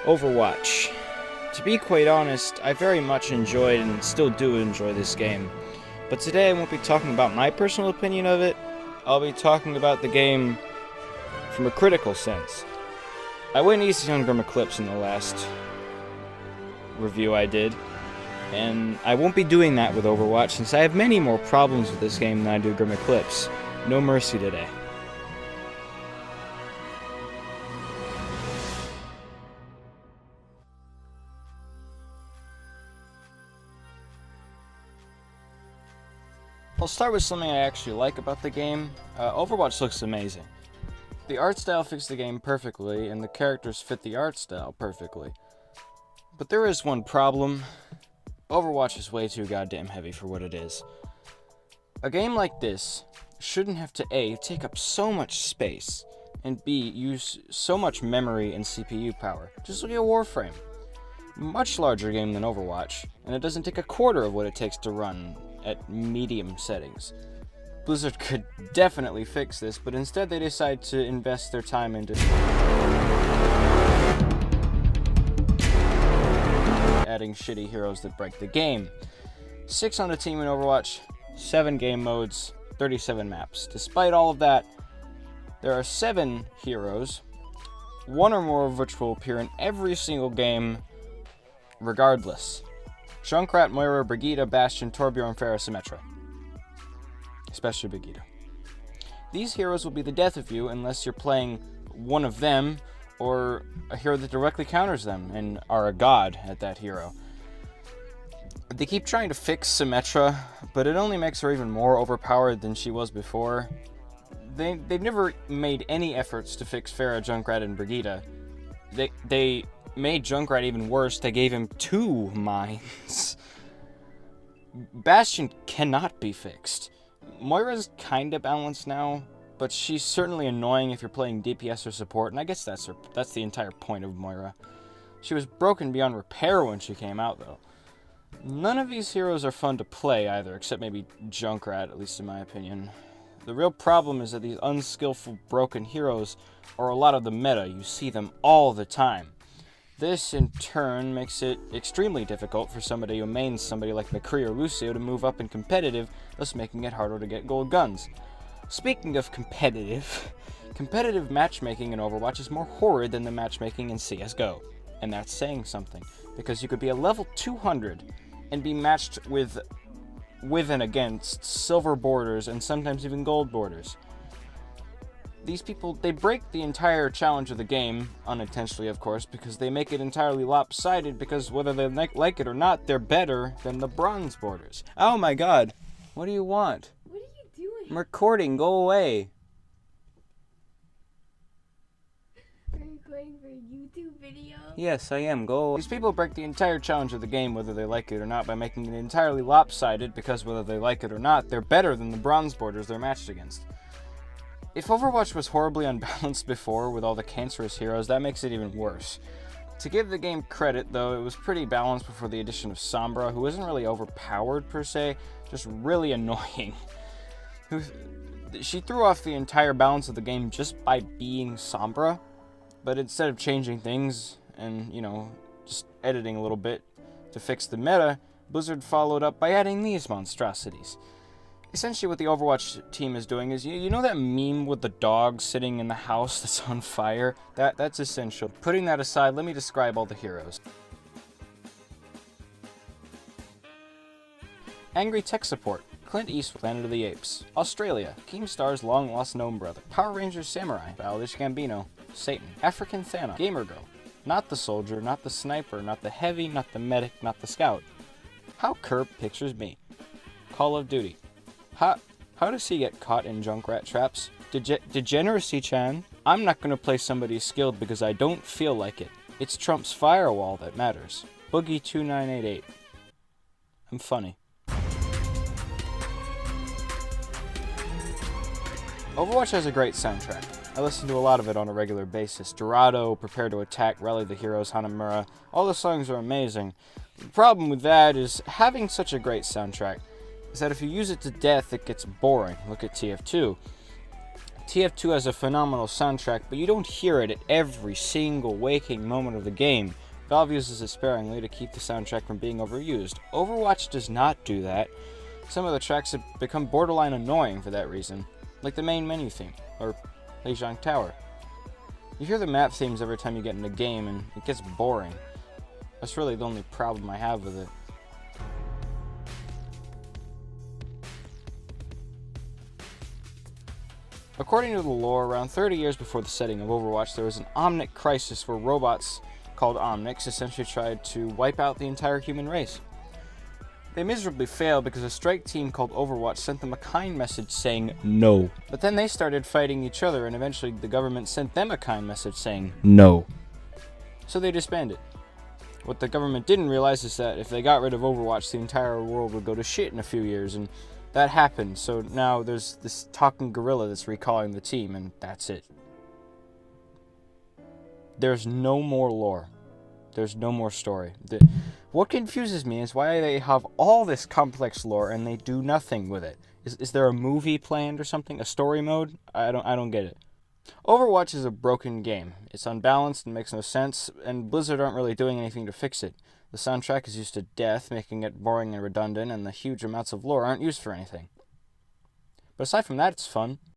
Overwatch. To be quite honest, I very much enjoyed and still do enjoy this game. But today I won't be talking about my personal opinion of it. I'll be talking about the game from a critical sense. I went easy on GRAPHIES in the last review I did, and I won't be doing that with Overwatch since I have many more problems with this game than I do GRAPHIES. No mercy today. I'll start with something I actually like about the game. Overwatch looks amazing. The art style fits the game perfectly, and the characters fit the art style perfectly. But there is one problem. Overwatch is way too goddamn heavy for what it is. A game like this shouldn't have to A, take up so much space, and B, use so much memory and CPU power. Just look at Warframe. Much larger game than Overwatch, and it doesn't take a quarter of what it takes to run at medium settings. Blizzard could definitely fix this, but instead they decide to invest their time into adding shitty heroes that break the game. 6 on a team in Overwatch, 7 game modes, 37 maps. Despite all of that, there are 7 heroes, 1 or more of which will appear in every single game regardless. Junkrat, Moira, Brigitte, Bastion, Torbjorn, Pharah, Symmetra. Especially Brigitte. These heroes will be the death of you unless you're playing one of them or a hero that directly counters them and are a god at that hero. They keep trying to fix Symmetra, but it only makes her even more overpowered than she was before. They've never made any efforts to fix Pharah, Junkrat, and Brigitte. They made Junkrat even worse. They gave him 2 mines. Bastion cannot be fixed. Moira's kinda balanced now, but she's certainly annoying if you're playing DPS or support, and I guess that's the entire point of Moira. She was broken beyond repair when she came out, though. None of these heroes are fun to play either, except maybe Junkrat, at least in my opinion. The real problem is that these unskillful, broken heroes are a lot of the meta. You see them all the time. This, in turn, makes it extremely difficult for somebody who mains somebody like McCree or Lucio to move up in competitive, thus making it harder to get gold guns. Speaking of competitive matchmaking in Overwatch is more horrid than the matchmaking in CSGO. And that's saying something, because you could be a level 200 and be matched with and against silver borders and sometimes even gold borders. These people, they break the entire challenge of the game, unintentionally of course, because they make it entirely lopsided because whether they like it or not, they're better than the bronze borders. Oh my god, what do you want? What are you doing? I'm recording, go away. Are you recording for a YouTube video? Yes, I am, go away. These people break the entire challenge of the game, whether they like it or not, by making it entirely lopsided because whether they like it or not, they're better than the bronze borders they're matched against. If Overwatch was horribly unbalanced before with all the cancerous heroes, that makes it even worse. To give the game credit, though, it was pretty balanced before the addition of Sombra, who isn't really overpowered per se, just really annoying. She threw off the entire balance of the game just by being Sombra, but instead of changing things and, just editing a little bit to fix the meta, Blizzard followed up by adding these monstrosities. Essentially what the Overwatch team is doing is, you know that meme with the dog sitting in the house that's on fire? That's essential. Putting that aside, let me describe all the heroes. Angry Tech Support, Clint Eastwood, Planet of the Apes. Australia, Keemstar's long-lost gnome brother. Power Rangers Samurai, Childish Gambino, Satan. African Thana, Gamer Girl. Not the soldier, not the sniper, not the heavy, not the medic, not the scout. How Curb pictures me. Call of Duty. How does he get caught in Junkrat traps? Degeneracy-chan. I'm not gonna play somebody skilled because I don't feel like it. It's Trump's firewall that matters. Boogie2988. I'm funny. Overwatch has a great soundtrack. I listen to a lot of it on a regular basis. Dorado, Prepare to Attack, Rally the Heroes, Hanamura. All the songs are amazing. The problem with that is having such a great soundtrack is that if you use it to death, it gets boring. Look at TF2. TF2 has a phenomenal soundtrack, but you don't hear it at every single waking moment of the game. Valve uses it sparingly to keep the soundtrack from being overused. Overwatch does not do that. Some of the tracks have become borderline annoying for that reason, like the main menu theme, or Lijiang Tower. You hear the map themes every time you get in a game, and it gets boring. That's really the only problem I have with it. According to the lore, around 30 years before the setting of Overwatch, there was an Omnic crisis where robots called Omnics essentially tried to wipe out the entire human race. They miserably failed because a strike team called Overwatch sent them a kind message saying no. But then they started fighting each other, and eventually the government sent them a kind message saying no. So they disbanded. What the government didn't realize is that if they got rid of Overwatch, the entire world would go to shit in a few years, and that happened. So now there's this talking gorilla that's recalling the team, and that's it. There's no more lore. There's no more story. What confuses me is why they have all this complex lore and they do nothing with it. Is there a movie planned or something? A story mode? I don't get it. Overwatch is a broken game. It's unbalanced and makes no sense, and Blizzard aren't really doing anything to fix it. The soundtrack is used to death, making it boring and redundant, and the huge amounts of lore aren't used for anything. But aside from that, it's fun.